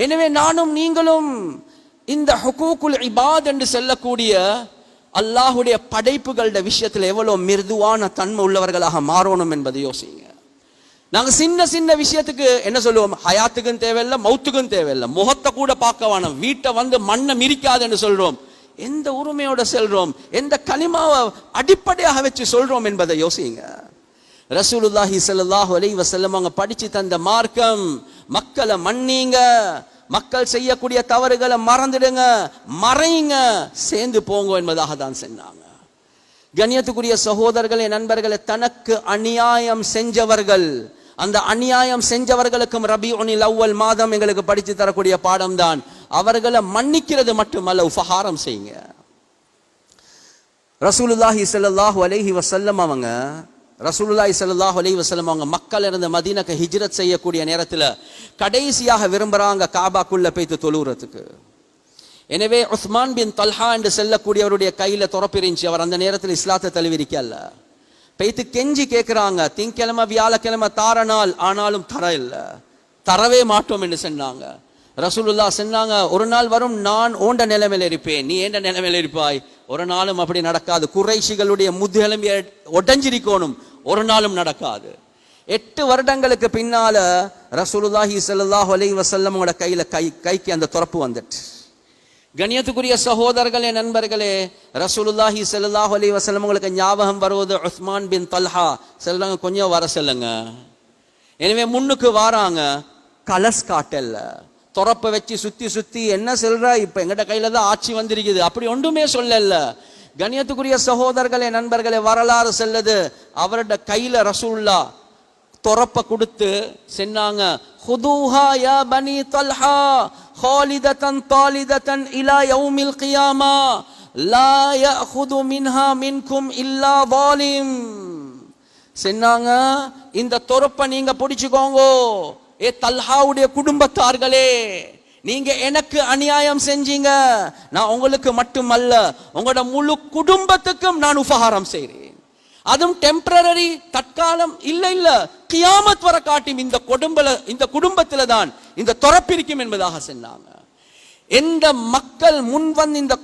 எனவே நானும் நீங்களும் இந்த ஹுகூக்குல் இபாத் என்று சொல்லக்கூடிய அல்லாஹுடைய படைப்புகளுடைய விஷயத்தில் எவ்வளவு மிருதுவான தன்மை உள்ளவர்களாக மாறணும் என்பதை யோசிங்க. நாங்க சின்ன சின்ன விஷயத்துக்கு என்ன சொல்லுவோம், ஹயாத்துக்கும் தேவையில்லை, மௌத்துக்கும் தேவையில்லை, முகத்தை கூட பார்க்க வேணும், வீட்டை வந்து மண்ணை மிரிக்காது என்று சொல்றோம். எந்த உரிமையோட செல்றோம், எந்த கலிமாவை அடிப்படையாக வச்சு சொல்றோம் என்பதை யோசிங்க. ரசூலுல்லாஹி ஸல்லல்லாஹு அலைஹி வஸல்லம் அவங்க படிச்சு தந்த மார்க்கம், மக்களை மன்னிங்க, மக்கள் செய்யக்கூடிய தவறுகளை மறந்துடுங்க, மறைங்க, சேர்ந்து போங்க என்பதாக தான் சொன்னாங்க. கண்ணியத்துக்குரிய சகோதரர்களே, நண்பர்களே, தனக்கு அநியாயம் செஞ்சவர்கள், அந்த அநியாயம் செஞ்சவர்களுக்கும் ரபியுல் அவ்வல் மாதம் எங்களுக்கு படித்து தரக்கூடிய பாடம் தான். அவர்களை மன்னிக்கிறது மட்டுமல்ல, உபகாரம் செய்யுங்க. ரசூலுல்லாஹி ஸல்லல்லாஹு அலைஹி வஸல்லம் அவங்க மக்கள் இருந்து மதீனாக்கு ஹிஜ்ரத் செய்யக்கூடிய நேரத்தில் கடைசியாக விரும்புறாங்க காபாக்குள்ள போய்த்து தொழுறதுக்கு. எனவே உஸ்மான் பின் தல்ஹா என்று செல்லக்கூடியவருடைய கையில துறப்பிருந்துச்சு. அவர் அந்த நேரத்தில் இஸ்லாத்தை தழுவிரிக்கல்ல. போய்த்து கெஞ்சி கேட்கிறாங்க, திங்கிழமை வியாழக்கிழமை தார நாள், ஆனாலும் தர இல்லை, தரவே மாட்டோம் என்று சொன்னாங்க. ரசூலுல்லாஹ் சொன்னாங்க, ஒரு நாள் வரும் நான் ஓண்ட நிலைமையில் இருப்பேன், நீ ஏண்ட நிலைமையில் இருப்பாய். ஒரு நாளும் அப்படி நடக்காது. குறைஷிகளுடைய முதுகெலும்பை உடைஞ்சிருக்கணும், ஒரு நாளும் நடக்காது. 8 வருடங்களுக்கு பின்னால ரசூலுல்லாஹி ஸல்லல்லாஹு அலைஹி வஸல்லம் கையில கைக்கு அந்த துறப்பு வந்துட்டு. கண்ணியத்துக்குரிய சகோதரர்களே, நண்பர்களே, ரசூலுல்லாஹி ஸல்லல்லாஹு அலைஹி வஸல்லம் உங்களுக்கு ஞாபகம் வருவது உஸ்மான் பின் தல்ஹா. சொல்லுங்க, கொஞ்சம் வர சொல்லுங்க. எனவே முன்னுக்கு வாராங்க, கலஸ் காட்டல்ல, துறப்ப வச்சு சுத்தி சுத்தி என்ன சொல்ற, இப்ப எங்கட கையில தான் ஆட்சி வந்திருக்குது, அப்படி ஒன்றுமே சொல்லல. கண்ணியத்துக்குரிய சகோதரர்களே, நண்பர்களே, வரலாறு செல்லுது, அவரோட கையில ரசூலுல்லாஹ் துறப்ப கொடுத்து சொன்னாங்க, ஹுதூஹா யா பனி தல்ஹா ஹாலிதத்தன் தாலிதத்தன் இலா யௌமில் கியாமா லா யஅஹுது மின்ஹா மின்கும் இல்லா வாலிம். சொன்னாங்க, இந்த துறப்ப நீங்க பிடிச்சுக்கோங்க, ஏ தல்ஹாவுடைய குடும்பத்தார்களே, நீங்க எனக்கு அநியாயம் செஞ்சீங்க, நான் உங்களுக்கு மட்டுமல்ல உங்களோட முழு குடும்பத்துக்கும் நான் உபகாரம் செய்றேன். அதுவும் டெம்பரரி, தற்காலம் இல்ல இல்ல, கியாமத் வர காட்டும் இந்த குடும்பத்துல தான் இந்த துறப்பிருக்கும் என்பதாக சொன்னாங்க. எந்த மக்கள் முன் வந்து இந்த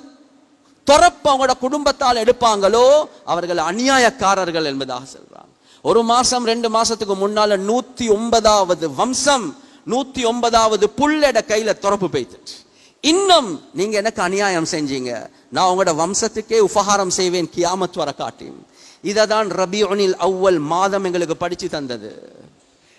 துறப்பு அவங்களோட குடும்பத்தால் எடுப்பாங்களோ அவர்கள் அநியாயக்காரர்கள் என்பதாக சொல்றாங்க. 1 மாசம் 2 மாசத்துக்கு முன்னால 109வது வம்சம், 109வது புள்ளட கையில துறப்பு பெய்துட்டு, இன்னும் நீங்க எனக்கு அநியாயம் செஞ்சீங்க, நான் உங்களோட வம்சத்துக்கே உபகாரம் செய்வேன் கியாமத் வர காட்டும். இததான் ரபியுல் அவ்வல் மாதம் எங்களுக்கு படிச்சு தந்தது.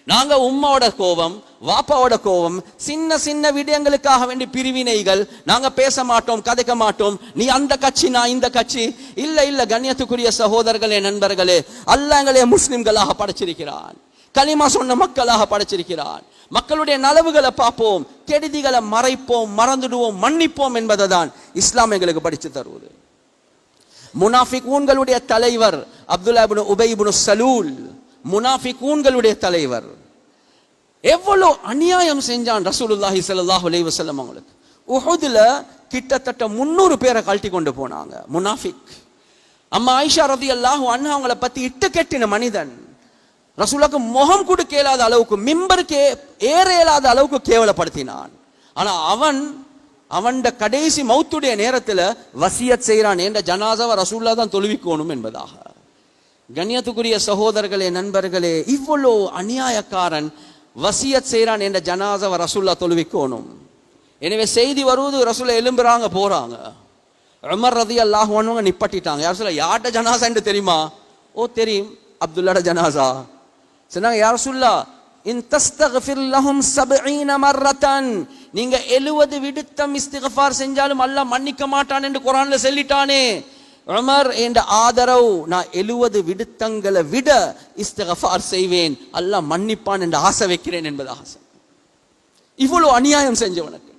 நாங்க உம்மாவோட கோபம், வாப்பாவோட கோபம், சின்ன சின்ன விடயங்களுக்காக வேண்டி பிரிவினைகள், நாங்க பேச மாட்டோம், கதைக்க மாட்டோம், நீ அந்த கட்சி நான் இந்த கட்சி, இல்ல இல்ல. கண்ணியத்துக்குரிய சகோதரர்களே, நண்பர்களே, அல்லாஹ் எங்களை முஸ்லிம்களாக படைச்சிருக்கிறான், கலிமா சொன்ன மக்களாக படைச்சிருக்கிறான். மக்களுடைய நலவுகளை பார்ப்போம், கெடுதிகளை மறைப்போம், மறந்துடுவோம், மன்னிப்போம் என்பதை தான் இஸ்லாம் எங்களுக்கு படிச்சு தருவது. முனாஃபிகூன்களுடைய தலைவர் அப்துல்லா இப்னு உபை இப்னு சலூல், முனாஃபிகூன்களுடைய தலைவர், எவ்வளவு அநியாயம் செஞ்சான் ரசூலுல்லாஹி ஸல்லல்லாஹு அலைஹி வஸல்லம் அவங்களுக்கு. உஹுதுல கிட்டத்தட்ட 300 பேரை கழட்டி கொண்டு போனாங்க முனாஃபிக். அம்மா ஆயிஷா ரலியல்லாஹு அன்ஹா அவங்கள பத்தி இட்டு கெட்டின மனிதன், ரசூலுக்கு முகம் கொடுக்க இயலாத அளவுக்கு, மிம்பருக்கு ஏற இயலாத அளவுக்கு கேவலப்படுத்தினான். ஆனா அவன் கடைசி மௌத்துடைய நேரத்தில் வசியத் செய்கிறான், என்ற ஜனாசாவை ரசூலுல்லாஹ் தான் தொழுவிக்கணும் என்பதாக. கண்ணியத்துக்குரிய சகோதரர்களே, நண்பர்களே, இவ்வளோ அநியாயக்காரன் வசியத் செய்கிறான், என்ற ஜனாசாவை ரசூலுல்லாஹ் தொழுவிக்கணும். எனவே செய்தி வருவது, ரசூலுல்லாஹ் எழும்புறாங்க, போறாங்க. உமர் ரலியல்லாஹு அன்ஹு நிப்பட்டிட்டாங்க. யார் சொல்ல, யார்ட ஜனாசா என்று தெரியுமா? ஓ தெரியும், அப்துல்லாஹ் ஜனாசா. சொன்னாங்க, யா ரசூலுல்லாஹ் இன் தஸ்தக்ஃபிர் லஹும் 70 மர்ரத்தன், நீங்க 70 விடுத்தம் இஸ்திக்ஃபார் செஞ்சாலும் அல்லாஹ் மன்னிக்க மாட்டான் என்று குர்ஆன்ல சொல்லிட்டானே. உமர் என்ற ஆதரவு, நான் 70 விடுத்தங்களை விட இஸ்திக்ஃபார் செய்வேன், அல்லாஹ் மன்னிப்பான் என்று ஆசை வைக்கிறேன் என்பதாக. இவ்வளவு அநியாயம் செஞ்சவனுக்கு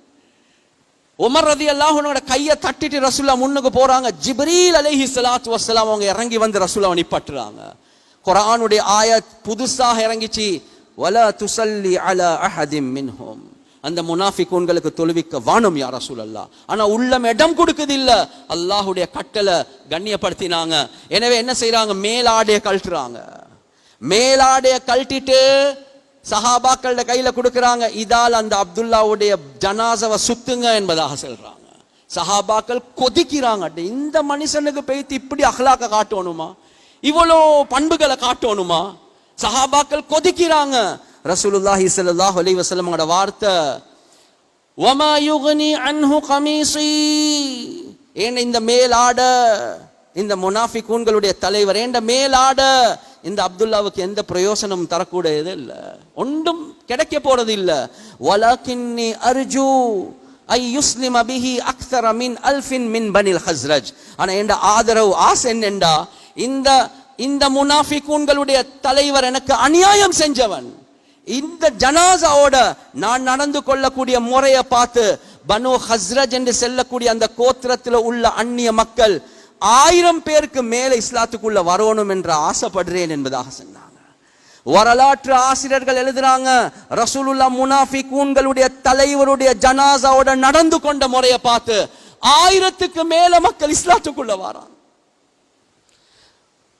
உமர் ரலியல்லாஹு அன்ஹு கையை தட்டிட்டு ரசூலுல்லாஹ் முன்னுக்கு போறாங்க. ஜிப்ரீல் அலைஹி ஸலாத்து வஸ்ஸலாம் அவங்க இறங்கி வந்து ரசூலுல்லாஹ் நிப்பாட்டுறாங்க. குர்ஆனுடைய ஆயத் புதுசாக இறங்கிச்சு, வலா துஸல்லி அலா அஹதிம் மின்ஹும், அந்த முனாஃபிகூன்களுக்கு தொழுவிக்க வானம் யா ரசூலல்லாஹ். ஆனா உள்ளம் இடம் கொடுக்குது இல்ல, அல்லாஹ்வுடைய கட்டளை கண்ணியப்படுத்தினாங்க. எனவே என்ன செய்யறாங்க, மேலாடைய கழட்டுறாங்க. மேலாடைய கழட்டிட்டு சஹாபாக்களோட கையில கொடுக்கறாங்க, இதால் அந்த அப்துல்லாவுடைய ஜனாசாவை சுத்துங்க என்பதாக சொல்றாங்க. சஹாபாக்கள் கொதிக்கிறாங்க, இந்த மனுஷனுக்கு பேய்த்து இப்படி அஹ்லாக்க காட்டணுமா, இவ்வளோ பண்புகளை காட்டணுமா? சஹாபாக்கள் கொதிக்கிறாங்க. ரசூலுல்லாஹி ஸல்லல்லாஹு அலைஹி வஸல்லமோட வார்த்தை, வமா யுக்னி அன்ஹு கமீஸி, ஏன் இந்த மேலாட, இந்த முனாஃபிகூன்களுடைய தலைவர் ஏண்ட மேலாட இந்த அப்துல்லாவுக்கு எந்த பிரயோசனம் தரக்கூடியது இல்ல, ஒன்றும் கிடைக்க போறது இல்ல. வலகின்னி அர்ஜு ஐ யுஸ்லிம பிஹி அக்ஸர மின் அல்ஃபின் மின் பனில் ஹஸ்ரஜ். ஆனா என்ற ஆதரவு ஆசை என்னண்டா, இந்த முனாஃபிகூன்களுடைய தலைவர் எனக்கு அநியாயம் செஞ்சவன், இந்த ஜனாசாவோட நான் நடந்து கொள்ளக்கூடிய முறையை பார்த்து பனு ஹஸ்ரஜ் என்று செல்லக்கூடிய அந்த கோத்திரத்தில் உள்ள அந்நிய மக்கள் 1000 பேருக்கு மேல இஸ்லாத்துக்குள்ள வரணும் என்று ஆசைப்படுறேன் என்பதாக சொன்னாங்க. வரலாற்று ஆசிரியர்கள் எழுதுறாங்க, ரசூலுல்லாஹ் முனாஃபிகூன்களுடைய தலைவருடைய ஜனாசாவோட நடந்து கொண்ட முறையை பார்த்து 1000க்கு மேல மக்கள் இஸ்லாத்துக்குள்ள வராங்க.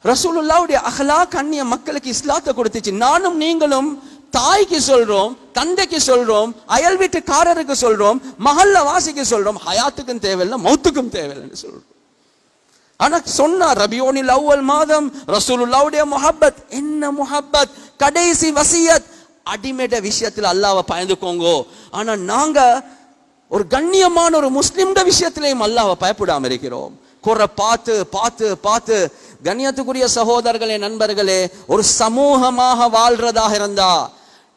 ரசூலுல்லாஹ்வுடைய அஹ்லாக் அந்நிய மக்களுக்கு இஸ்லாத்தை கொடுத்துச்சு. நானும் நீங்களும் தாய்க்கு சொல்றோம், தந்தைக்கு சொல்றோம், அயல் வீட்டுக்காரருக்கு சொல்றோம், மஹல்ல வாசிக்கு சொல்றோம், ஹயாத்துக்கும் தேவையில்லை மௌத்துக்கும் தேவையில்லைன்னு சொல்றோம். ஆனா சொன்னார் ரபியோனில் அவ்வல் மாதம் ரசூலுல்லாஹ்வுடைய முஹப்பத், என்ன முஹப்பத், கடைசி வசியத், அடிமேட விஷயத்தில் அல்லாஹ்வை பயந்துக்கோங்க. ஆனா நாங்க ஒரு கண்ணியமான ஒரு முஸ்லிம்ட விஷயத்திலையும் அல்லாஹ்வை பயப்படாம இருக்கிறோம். குறை பார்த்து பார்த்து பார்த்து. கண்ணியத்துக்குரிய சகோதரர்களே, நண்பர்களே, ஒரு சமூகமாக வாழ்றதாக இருந்தா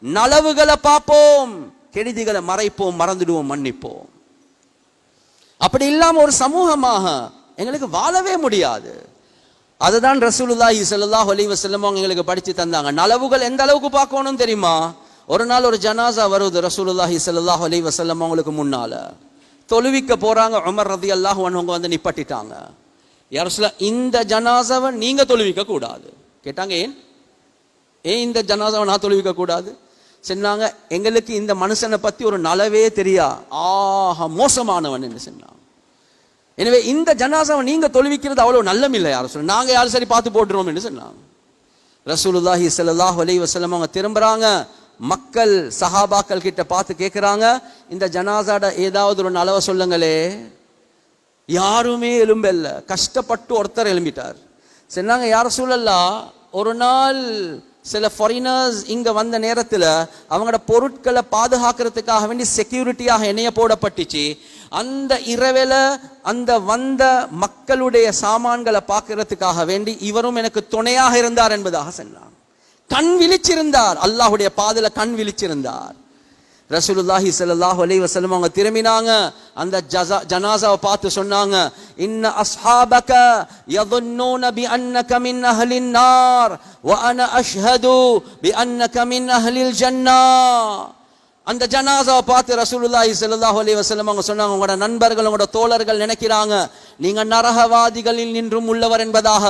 நலவுகளை பார்ப்போம், கெடுதிகளை மறைப்போம், மறந்துடுவோம், மன்னிப்போம். அப்படி இல்லாம ஒரு சமூகமாக எங்களுக்கு வாழவே முடியாது. அதுதான் ரசூலுல்லாஹி ஸல்லல்லாஹு அலைஹி வஸல்லம் எங்களுக்கு படிச்சு தந்தாங்க. நலவுகள் எந்த அளவுக்கு பார்க்கணும் தெரியுமா? ஒரு நாள் ஒரு ஜனாசா வருது ரசூலுல்லாஹி ஸல்லல்லாஹு அலைஹி வஸல்லம் அவங்களுக்கு முன்னால. தொழுவிக்க போறாங்க, உமர் ரலியல்லாஹு அன்ஹு வந்து நிப்பாட்டிட்டாங்க. யா ரசூலல்லாஹ், இந்த ஜனாசாவை நீங்க தொழுவிக்க கூடாது. கேட்டாங்க, ஏன் இந்த ஜனாசாவை நான் தொழுவிக்க கூடாது? சொன்னாங்க, எங்களுக்கு இந்த மனுஷனை பத்தி ஒரு நலவே தெரியா, ஆஹா மோசமானவன் என்று சொன்னாங்க. எனவே இந்த ஜனாசாவை நீங்க தொழுவிக்கிறது அவ்வளவு நல்லம் இல்லை. யாரும் சொல்ல, நாங்க யாரும் சரி பார்த்து போட்டுருவோம் என்று சொன்னாங்க. ரசூலுல்லாஹி ஸல்லல்லாஹு அலைஹி வஸல்லம் அவங்க திரும்புறாங்க, மக்கள் சஹாபாக்கள் கிட்ட பார்த்து கேட்கிறாங்க, இந்த ஜனாசாட ஏதாவது ஒரு நலவை சொல்லுங்களே. யாருமே எலும்பல்ல, கஷ்டப்பட்டு ஒருத்தர் எழும்பிட்டார். சொன்னாங்க, யா ரசூலல்லாஹ், ஒரு நாள் சில ஃபாரினர்ஸ் இங்க வந்த நேரத்தில் அவங்களோட பொருட்களை பாதுகாக்கிறதுக்காக வேண்டி செக்யூரிட்டியாக இணைய போடப்பட்டுச்சு. அந்த இரவேல அந்த வந்த மக்களுடைய சாமான்களை பார்க்கறதுக்காக வேண்டி இவரும் எனக்கு துணையாக இருந்தார் என்பதாக சொன்னார். கண் விழிச்சிருந்தார், அல்லாஹ்வுடைய பாதையில கண் விழிச்சிருந்தார். ரசூலுல்லாஹி ஸல்லல்லாஹு அலைஹி வஸல்லம் அவங்க திரும்பினாங்க, அந்த ஜனாசாவை பார்த்து சொன்னாங்க, இன்ன அஸ்ஹாபக யظنون بانك من اهل النار وانا اشهد بانك من اهل الجنه. அந்த ஜனாசாவை பார்த்து ரசூலுல்லாஹி ஸல்லல்லாஹு அலைஹி வஸல்லம் அவங்க சொன்னாங்க, உங்களோட நண்பர்கள் உங்களோட தோழர்கள் நினைக்கிறாங்க நீங்க நரகவாதிகளில் நின்றும் உள்ளவர் என்பதாக.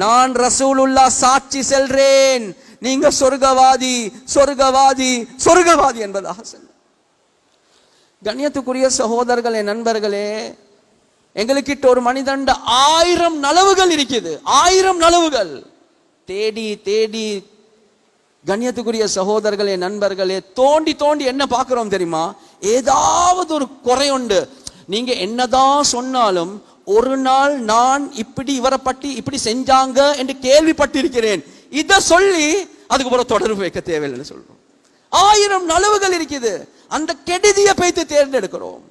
நான் ரசூலுல்லாஹ் சாட்சி செல்றேன், நீங்க சொர்க்கவாதி சொர்க்கவாதி சொர்க்கவாதி என்பதாக சொன்ன. கண்ணியத்துக்குரிய சகோதரர்களே, நண்பர்களே, எங்களுக்கிட்ட ஒரு மனிதண்ட 1000 நலவுகள் இருக்குது, 1000 நலவுகள் தேடி தேடி. கண்ணியத்துக்குரிய சகோதரர்களே, நண்பர்களே, தோண்டி தோண்டி என்ன பார்க்கிறோம் தெரியுமா? ஏதாவது ஒரு குறை உண்டு. நீங்க என்னதான் சொன்னாலும், ஒரு நாள் நான் இப்படி இவரை பற்றி இப்படி செஞ்சாங்க என்று கேள்விப்பட்டிருக்கிறேன், இதை சொல்லி அதுக்கு பிறகு தொடர்பு வைக்க தேவையில்லைன்னு சொல்றோம். 1000 நலவுகள் இருக்குது, அந்த கெடுதியை பைத்து தேர்ந்தெடுக்கிறோம்.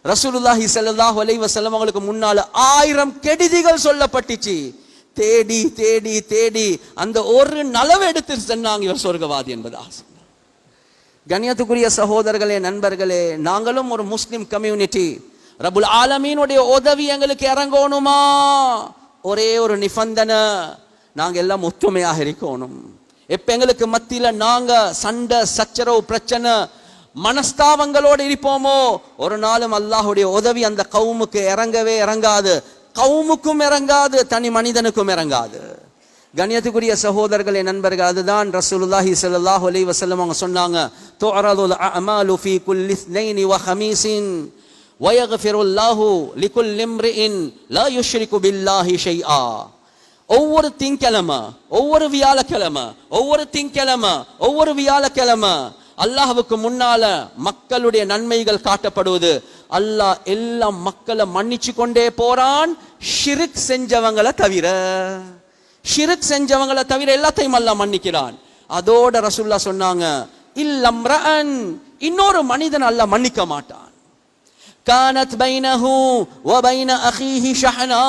ரசூலுல்லாஹி ஸல்லல்லாஹு அலைஹி வஸல்லம் அவங்களுக்கு முன்னால 1000 கெடுதிகள் சொல்லப்பட்டுச்சு. தேடி தேடி தேடி அந்த ஒரு நலவை எடுத்து சொன்னாங்க, இவர் சொர்க்கவாதி என்பதாக சொன்னாங்க. கண்ணியத்துக்குரிய சகோதரர்களே, நண்பர்களே, நாங்களும் ஒரு முஸ்லிம் கம்யூனிட்டி. ரப்புல் ஆலமீனுடைய உதவி எங்களுக்கு இறங்கணுமா? ஒரே ஒரு நிபந்தனை, நாங்க எல்லாம் ஒத்துமையாக இருக்கணும். எப்ப எங்களுக்கு மத்தியில நாங்க சண்டை சச்சரவு பிரச்சனை மனஸ்தாபங்களோடு இருப்போமோ, ஒரு நாளும் அல்லாஹ்வுடைய உதவி அந்த கவுமுக்கு இறங்கவே இறங்காது, கவுமுக்கும் இறங்காது, தனி மனிதனுக்கும் இறங்காது. கண்ணியத்துக்குரிய சகோதரர்களே, நண்பர்கள், அதுதான் ரசூலுல்லாஹி ஸல்லல்லாஹு அலைஹி வஸல்லம் அவங்க சொன்னாங்க, துஅரதுல் அஅமாலு ஃபீ குல்லி இஸ்னைனி வ ஹமீஸின் வயக்ஃபிருல்லாஹு லிகுல்லி இம்ரிஇன் லா யுஷ்ரிகு பில்லாஹி ஷைஆ. ஒவ்வொரு திங்கிழமை, ஒவ்வொரு வியாழக்கிழமை, ஒவ்வொரு திங்கிழமை, ஒவ்வொரு வியாழக்கிழமை அல்லாஹ்வுக்கு முன்னால மக்களுடைய நன்மைகள் காட்டப்படுவது. அல்லாஹ் எல்லா மக்களை மன்னிச்சு கொண்டே போறான், ஷிர்க் செஞ்சவங்களை தவிர. ஷிர்க் செஞ்சவங்களை தவிர எல்லாத்தையும் அல்லாஹ் மன்னிக்கிறான். அதோட ரசூலுல்லாஹ் சொன்னாங்க, இல்லம்ரஅன், இன்னொரு மனிதன் அல்லாஹ் மன்னிக்க மாட்டான். கானத் பைனஹு வ பைன அஹீஹி ஷஹனா,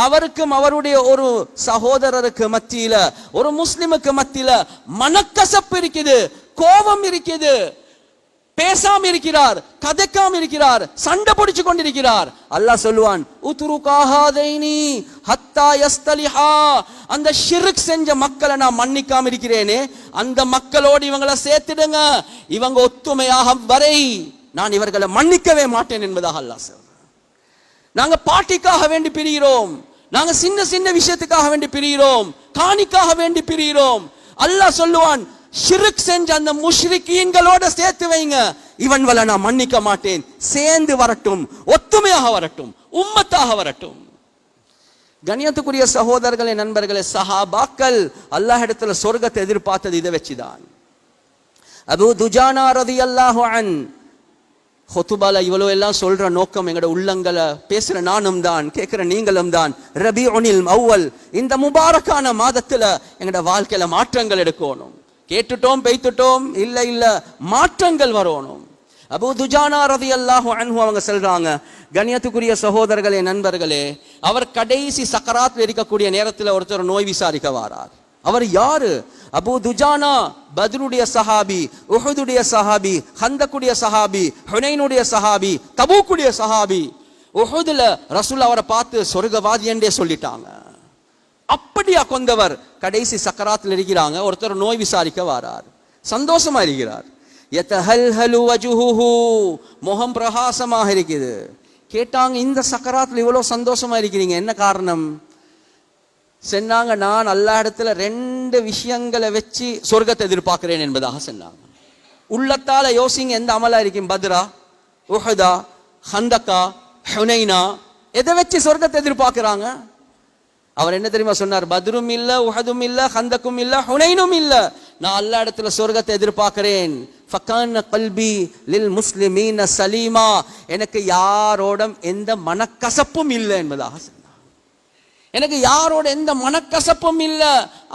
அவருக்கும் அவருடைய ஒரு சகோதரருக்கு மத்தியில, ஒரு முஸ்லிமுக்கு மத்தியில மனக்கசப்பு இருக்குது, கோபம் இருக்குது, பேசாம இருக்கிறார், கதைக்காம இருக்கிறார், சண்டை பிடிச்சு கொண்டிருக்கிறார். அல்லாஹ் சொல்லுவான், உத்ருகாஹாதைனி ஹத்தா யஸ்தலிஹா, அந்த ஷிர்க் செஞ்ச மக்களை நான் மன்னிக்காம இருக்கிறேனே, அந்த மக்களோடு இவங்களை சேர்த்துடுங்க, இவங்க ஒத்துமையாக வரை நான் இவர்களை மன்னிக்கவே மாட்டேன் என்பதாக அல்லாஹ் சொல்றான். நாங்க பாட்டிக்காக வேண்டி பிரிகிறோம், நாங்க சின்ன சின்ன விஷயத்துக்காக வேண்டி பிரிகிறோம், காணிக்காக வேண்டி பிரிகிறோம். அல்லாஹ் சொல்லுவான், ஷிர்க் செஞ்ச அந்த முஷ்ரிக்கீன்களோட சேர்த்து வைங்க, இவன்களை நான் மன்னிக்க மாட்டேன். சேர்ந்து வரட்டும், ஒத்துமையாக வரட்டும், உம்மத்தாக வரட்டும். கண்ணியத்துக்குரிய சகோதரர்களே, நண்பர்களே, சஹாபாக்கள் அல்லாஹ் இடத்துல சொர்க்கத்தை எதிர்பார்த்தது இதை வச்சுதான். அபூ துஜானா ரலியல்லாஹு அன் ஹுதுபால இவ்வளவு எல்லாம் சொல்ற நோக்கம், எங்கட உள்ளங்களை பேசுற நானும் தான், கேட்கிற நீங்களும் தான். ரபீஉல் அவ்வல், இந்த முபாரக்கான மாதத்துல எங்கட வாழ்க்கையில மாற்றங்கள் எடுக்கணும். கேட்டுட்டோம் பெய்த்துட்டோம், இல்ல இல்ல, மாற்றங்கள் வரணும். அபூ துஜானா ரலியல்லாஹு அன்ஹு அவங்க சொல்றாங்க, கண்ணியத்துக்குரிய சகோதரர்களே, நண்பர்களே, அவர் கடைசி சக்கராத்தில் இருக்கக்கூடிய நேரத்தில் ஒருத்தர் நோய் விசாரிக்க வாரார். அவர் யாரு? அபூ துஜானா, பத்ருடைய சஹாபி, உஹுதுடைய சஹாபி, ஹந்தக்குடைய சஹாபி, ஹுனைனுடைய சஹாபி, தபூக்குடைய சஹாபி. உஹுதுல ரசூல் அவரை பார்த்து சொர்க்கவாதி என்றே சொல்லிட்டாங்க. அப்படியா கொண்டவர் கடைசி சக்கராத்தில் இருக்கிறாங்க. ஒருத்தர் நோய் விசாரிக்க வாரார், சந்தோஷமா இருக்கிறார். யதஹல்ஹலு வஜ்ஹுஹு, முகம் பிரகாசமாக இருக்குது. கேட்டாங்க, இந்த சக்கராத்தில் இவ்வளவு சந்தோஷமா இருக்கிறீங்க, என்ன காரணம்? சொன்னாங்க, நான் அல்லாஹ் இடத்துல 2 விஷயங்களை வச்சு சொர்க்கத்தை எதிர்பார்க்கிறேன் என்பதாக சொன்னாங்க. உள்ளத்தால யோசிங்க, எந்த அமலா இருக்கும்? பத்ரா, உஹதா, ஹந்தக்கா, ஹுனைனா, எதை வச்சு சொர்க்கத்தை எதிர்பார்க்கிறாங்க? அவர் என்ன தெரியுமா சொன்னார்? பத்ரும் இல்ல, உஹதும் இல்ல, ஹந்தக்கும் இல்ல, ஹுனைனும் இல்ல, நான் அல்லாஹ் இடத்துல சொர்க்கத்தை எதிர்பார்க்கிறேன். ஃபகான கல்பி லில் முஸ்லிமீன சலீமா, எனக்கு யாரோட எந்த மனக்கசப்பும் இல்லை என்பதாக சொன்னார். எனக்கு யாரோட எந்த மனக்கசப்பும் இல்ல,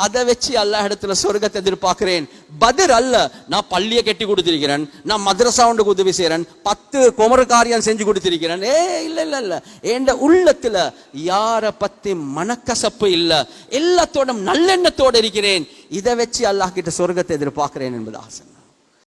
அதை வச்சு அல்லாஹ் இடத்துல சொர்க்கத்தை எதிர்பார்க்கிறேன். பத்ர் அல்ல, நான் பள்ளியை கட்டி கொடுத்திருக்கிறேன், நான் மദ്രസா ஒன்று உதவி செய்கிறேன், 10 குமர காரியம் செஞ்சு கொடுத்திருக்கிறேன். இல்ல இல்ல இல்ல, என்ற உள்ளத்துல யார பத்தி மனக்கசப்பு இல்ல, எல்லாத்தோட நல்லெண்ணத்தோடு இருக்கிறேன். இதை வச்சு அல்லாஹ் கிட்ட சொர்க்கத்தை எதிர்பார்க்கிறேன் என்பதாக சொன்னார்.